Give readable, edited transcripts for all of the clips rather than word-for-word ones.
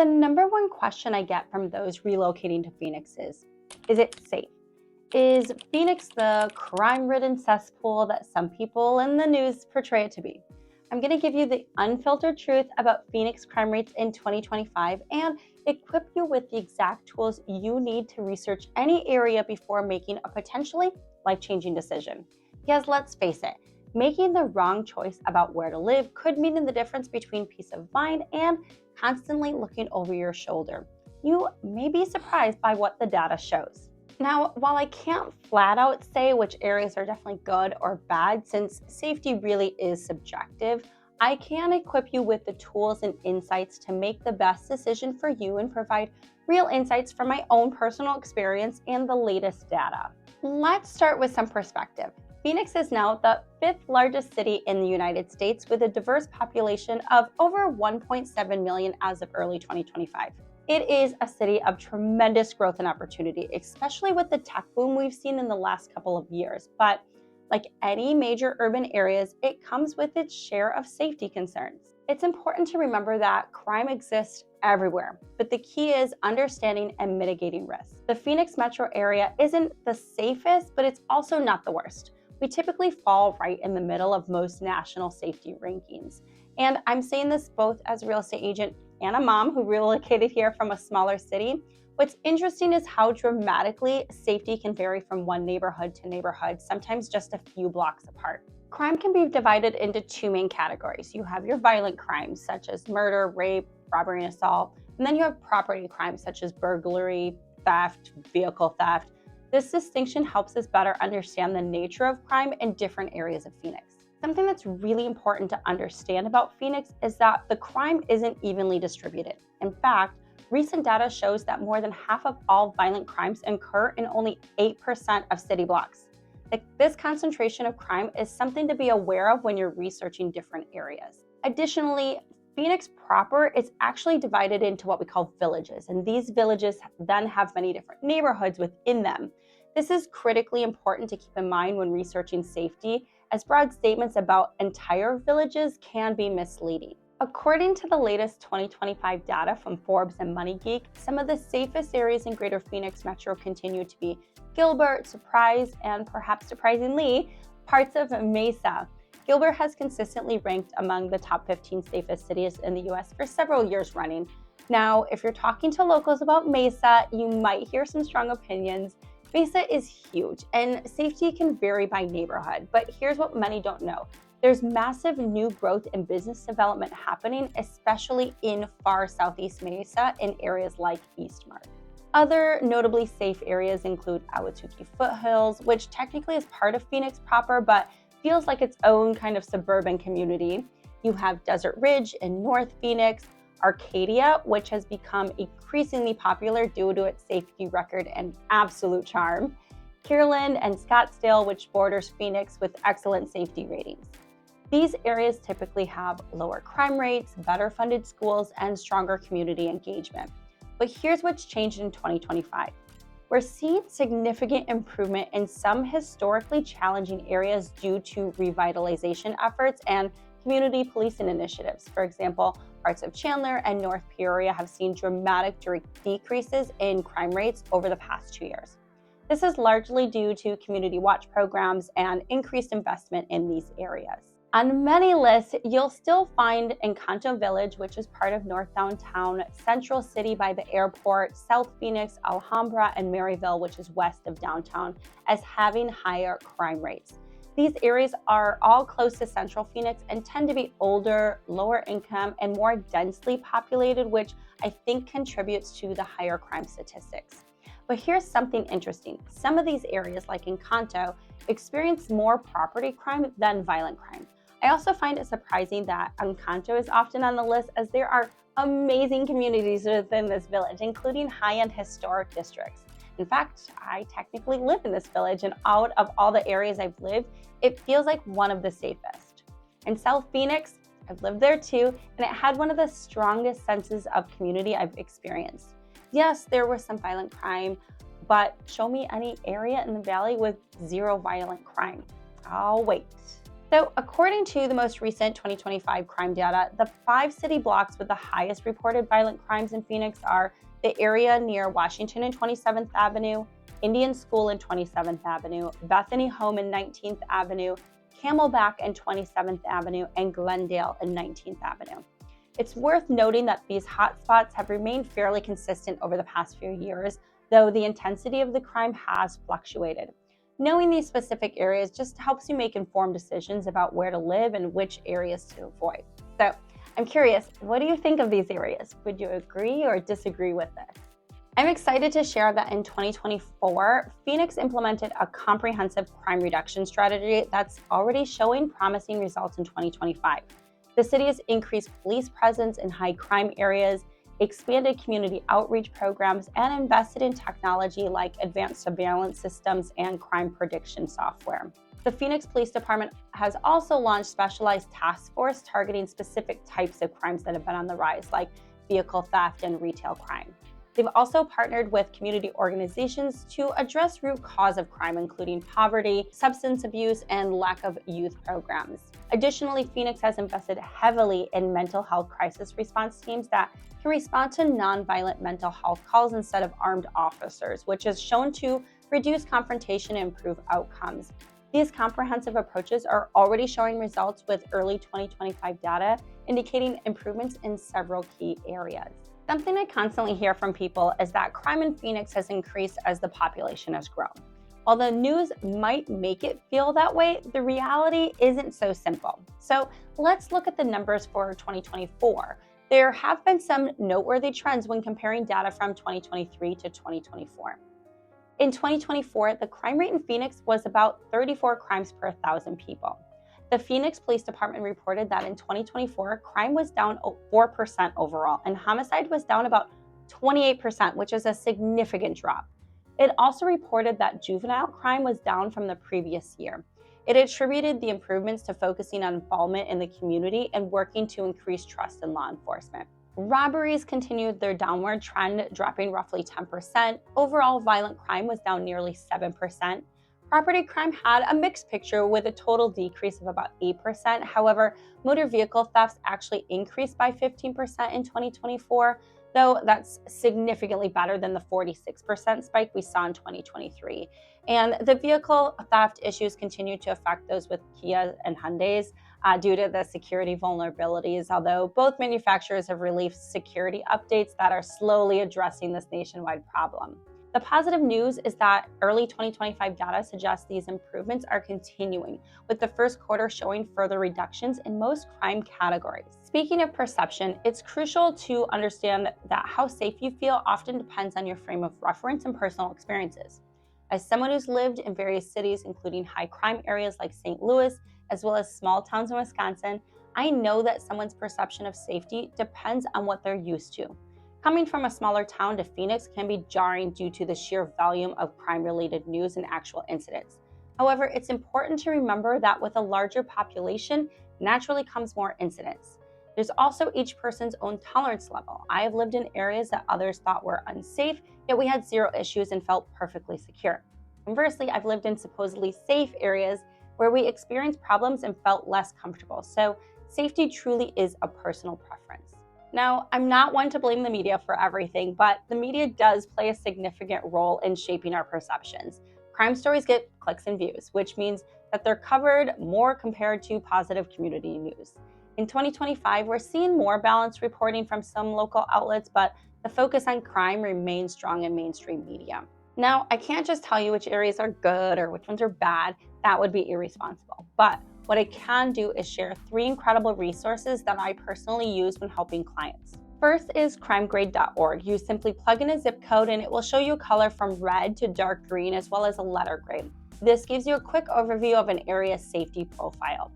The number one question I get from those relocating to Phoenix is it safe? Is Phoenix the crime-ridden cesspool that some people in the news portray it to be? I'm going to give you the unfiltered truth about Phoenix crime rates in 2025 and equip you with the exact tools you need to research any area before making a potentially life-changing decision. Because let's face it, making the wrong choice about where to live could mean the difference between peace of mind and constantly looking over your shoulder. You may be surprised by what the data shows. Now, while I can't flat out say which areas are definitely good or bad, since safety really is subjective, I can equip you with the tools and insights to make the best decision for you and provide real insights from my own personal experience and the latest data. Let's start with some perspective. Phoenix is now the 5th largest city in the United States with a diverse population of over 1.7 million as of early 2025. It is a city of tremendous growth and opportunity, especially with the tech boom we've seen in the last couple of years. But like any major urban areas, it comes with its share of safety concerns. It's important to remember that crime exists everywhere, but the key is understanding and mitigating risks. The Phoenix metro area isn't the safest, but it's also not the worst. We typically fall right in the middle of most national safety rankings. And I'm saying this both as a real estate agent and a mom who relocated here from a smaller city. What's interesting is how dramatically safety can vary from one neighborhood to neighborhood, sometimes just a few blocks apart. Crime can be divided into two main categories. You have your violent crimes, such as murder, rape, robbery, and assault. And then you have property crimes, such as burglary, theft, vehicle theft. This distinction helps us better understand the nature of crime in different areas of Phoenix. Something that's really important to understand about Phoenix is that the crime isn't evenly distributed. In fact, recent data shows that more than half of all violent crimes occur in only 8% of city blocks. This concentration of crime is something to be aware of when you're researching different areas. Additionally, Phoenix proper is actually divided into what we call villages, and these villages then have many different neighborhoods within them. This is critically important to keep in mind when researching safety, as broad statements about entire villages can be misleading. According to the latest 2025 data from Forbes and MoneyGeek, some of the safest areas in Greater Phoenix Metro continue to be Gilbert, Surprise, and perhaps surprisingly, parts of Mesa. Gilbert has consistently ranked among the top 15 safest cities in the US for several years running. Now, if you're talking to locals about Mesa, you might hear some strong opinions. Mesa is huge and safety can vary by neighborhood, but here's what many don't know. There's massive new growth and business development happening, especially in far southeast Mesa in areas like Eastmark. Other notably safe areas include Ahwatukee Foothills, which technically is part of Phoenix proper, but feels like its own kind of suburban community. You have Desert Ridge in North Phoenix, Arcadia, which has become increasingly popular due to its safety record and absolute charm, Kierland and Scottsdale, which borders Phoenix with excellent safety ratings. These areas typically have lower crime rates, better funded schools, and stronger community engagement. But here's what's changed in 2025. We're seeing significant improvement in some historically challenging areas due to revitalization efforts and community policing initiatives. For example, parts of Chandler and North Peoria have seen dramatic decreases in crime rates over the past 2 years. This is largely due to community watch programs and increased investment in these areas. On many lists, you'll still find Encanto Village, which is part of North Downtown, Central City by the airport, South Phoenix, Alhambra, and Maryville, which is west of downtown, as having higher crime rates. These areas are all close to Central Phoenix and tend to be older, lower income, and more densely populated, which I think contributes to the higher crime statistics. But here's something interesting. Some of these areas, like Encanto, experience more property crime than violent crime. I also find it surprising that Encanto is often on the list, as there are amazing communities within this village, including high-end historic districts. In fact, I technically live in this village, and out of all the areas I've lived, it feels like one of the safest. In South Phoenix, I've lived there too, and it had one of the strongest senses of community I've experienced. Yes, there was some violent crime, but show me any area in the valley with zero violent crime. I'll wait. So, according to the most recent 2025 crime data, the 5 city blocks with the highest reported violent crimes in Phoenix are the area near Washington and 27th Avenue, Indian School and 27th Avenue, Bethany Home and 19th Avenue, Camelback and 27th Avenue, and Glendale and 19th Avenue. It's worth noting that these hotspots have remained fairly consistent over the past few years, though the intensity of the crime has fluctuated. Knowing these specific areas just helps you make informed decisions about where to live and which areas to avoid. So, I'm curious, what do you think of these areas? Would you agree or disagree with this? I'm excited to share that in 2024, Phoenix implemented a comprehensive crime reduction strategy that's already showing promising results in 2025. The city has increased police presence in high crime areas, expanded community outreach programs, and invested in technology like advanced surveillance systems and crime prediction software. The Phoenix Police Department has also launched specialized task force targeting specific types of crimes that have been on the rise, like vehicle theft and retail crime. They've also partnered with community organizations to address root cause of crime, including poverty, substance abuse, and lack of youth programs. Additionally, Phoenix has invested heavily in mental health crisis response teams that can respond to nonviolent mental health calls instead of armed officers, which is shown to reduce confrontation and improve outcomes. These comprehensive approaches are already showing results with early 2025 data, indicating improvements in several key areas. Something I constantly hear from people is that crime in Phoenix has increased as the population has grown. While the news might make it feel that way, the reality isn't so simple. So let's look at the numbers for 2024. There have been some noteworthy trends when comparing data from 2023 to 2024. In 2024, the crime rate in Phoenix was about 34 crimes per 1,000 people. The Phoenix Police Department reported that in 2024, crime was down 4% overall, and homicide was down about 28%, which is a significant drop. It also reported that juvenile crime was down from the previous year. It attributed the improvements to focusing on involvement in the community and working to increase trust in law enforcement. Robberies continued their downward trend, dropping roughly 10%. Overall, violent crime was down nearly 7%. Property crime had a mixed picture with a total decrease of about 8%. However, motor vehicle thefts actually increased by 15% in 2024, though that's significantly better than the 46% spike we saw in 2023. And the vehicle theft issues continue to affect those with Kia and Hyundais due to the security vulnerabilities, although both manufacturers have released security updates that are slowly addressing this nationwide problem. The positive news is that early 2025 data suggests these improvements are continuing, with the first quarter showing further reductions in most crime categories. Speaking of perception, it's crucial to understand that how safe you feel often depends on your frame of reference and personal experiences. As someone who's lived in various cities, including high crime areas like St. Louis, as well as small towns in Wisconsin, I know that someone's perception of safety depends on what they're used to. Coming from a smaller town to Phoenix can be jarring due to the sheer volume of crime-related news and actual incidents. However, it's important to remember that with a larger population, naturally comes more incidents. There's also each person's own tolerance level. I have lived in areas that others thought were unsafe, yet we had zero issues and felt perfectly secure. Conversely, I've lived in supposedly safe areas where we experienced problems and felt less comfortable. So safety truly is a personal preference. Now, I'm not one to blame the media for everything, but the media does play a significant role in shaping our perceptions. Crime stories get clicks and views, which means that they're covered more compared to positive community news. In 2025, we're seeing more balanced reporting from some local outlets, but the focus on crime remains strong in mainstream media. Now, I can't just tell you which areas are good or which ones are bad. That would be irresponsible. But what I can do is share 3 incredible resources that I personally use when helping clients. First is crimegrade.org. You simply plug in a zip code and it will show you color from red to dark green as well as a letter grade. This gives you a quick overview of an area's safety profile.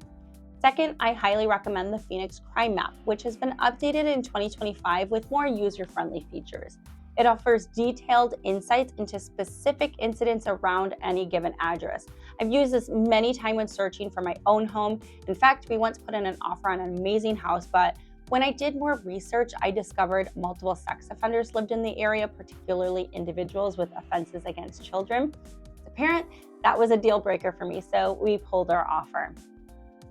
Second, I highly recommend the Phoenix Crime Map, which has been updated in 2025 with more user-friendly features. It offers detailed insights into specific incidents around any given address. I've used this many times when searching for my own home. In fact, we once put in an offer on an amazing house, but when I did more research, I discovered multiple sex offenders lived in the area, particularly individuals with offenses against children. As a parent, that was a deal breaker for me, so we pulled our offer.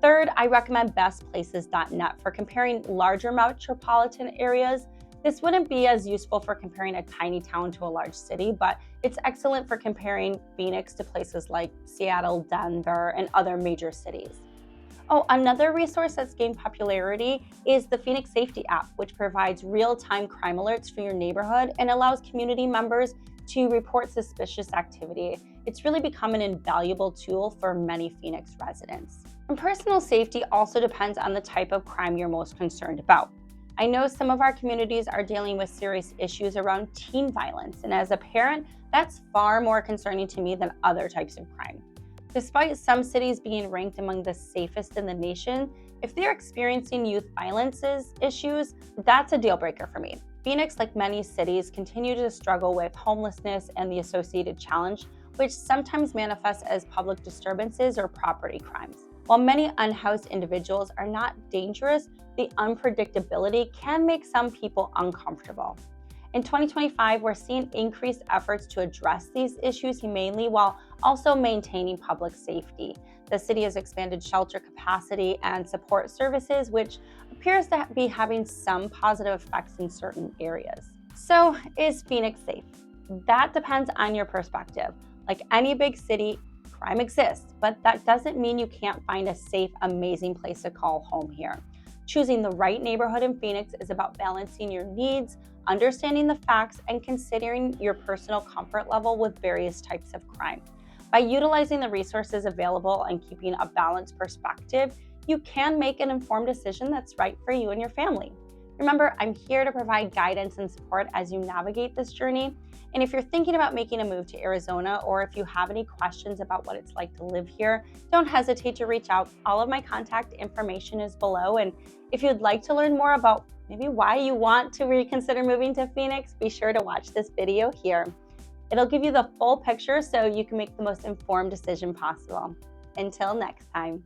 Third, I recommend bestplaces.net for comparing larger metropolitan areas. This wouldn't be as useful for comparing a tiny town to a large city, but it's excellent for comparing Phoenix to places like Seattle, Denver, and other major cities. Oh, another resource that's gained popularity is the Phoenix Safety app, which provides real-time crime alerts for your neighborhood and allows community members to report suspicious activity. It's really become an invaluable tool for many Phoenix residents. And personal safety also depends on the type of crime you're most concerned about. I know some of our communities are dealing with serious issues around teen violence, and as a parent, that's far more concerning to me than other types of crime. Despite some cities being ranked among the safest in the nation, if they're experiencing youth violence issues, that's a deal breaker for me. Phoenix, like many cities, continue to struggle with homelessness and the associated challenge, which sometimes manifests as public disturbances or property crimes. While many unhoused individuals are not dangerous, the unpredictability can make some people uncomfortable. In 2025, we're seeing increased efforts to address these issues humanely while also maintaining public safety. The city has expanded shelter capacity and support services, which appears to be having some positive effects in certain areas. So, is Phoenix safe? That depends on your perspective. Like any big city, crime exists, but that doesn't mean you can't find a safe, amazing place to call home here. Choosing the right neighborhood in Phoenix is about balancing your needs, understanding the facts, and considering your personal comfort level with various types of crime. By utilizing the resources available and keeping a balanced perspective, you can make an informed decision that's right for you and your family. Remember, I'm here to provide guidance and support as you navigate this journey. And if you're thinking about making a move to Arizona, or if you have any questions about what it's like to live here, don't hesitate to reach out. All of my contact information is below. And if you'd like to learn more about maybe why you want to reconsider moving to Phoenix, be sure to watch this video here. It'll give you the full picture so you can make the most informed decision possible. Until next time.